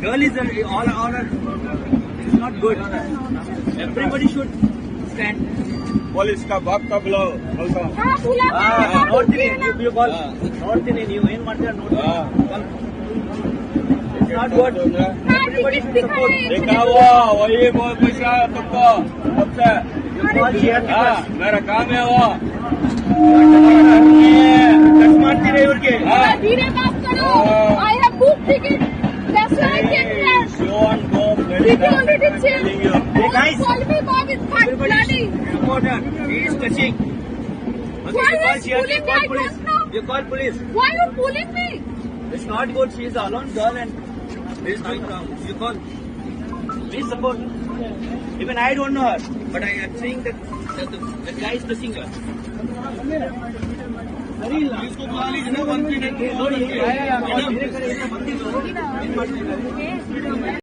Girl is all it's not good. Everybody should stand. Police का भाग का बुलाओ बोलता हूँ North Indian, you call North Indian, you ಏನ್ ಮಾಡ್ತೀರಾ ನೋಡಿ. It's not good. Everybody should support. देखा हुआ वही बहुत पैसा है तुमको सबसे मेरा काम है वो Touch ಮಾಡ್ತೀರಾ ಇವ್ರಿಗೆ. धीरे बात करो. I have booked ticket. That's why I came here. Don't go Did you already check? Hey guys, Call me Bob. It's quite bloody. support her. He is touching. Okay, Why you call is CRP, pulling me? call I police. don't know. You call police. Why you pulling me? It's not good. She is a alone girl and is doing wrong. You call. Please support. Even I don't know her, but I am saying that the guy is touching her. इसको बुला लीजिए ना, बनती नहीं,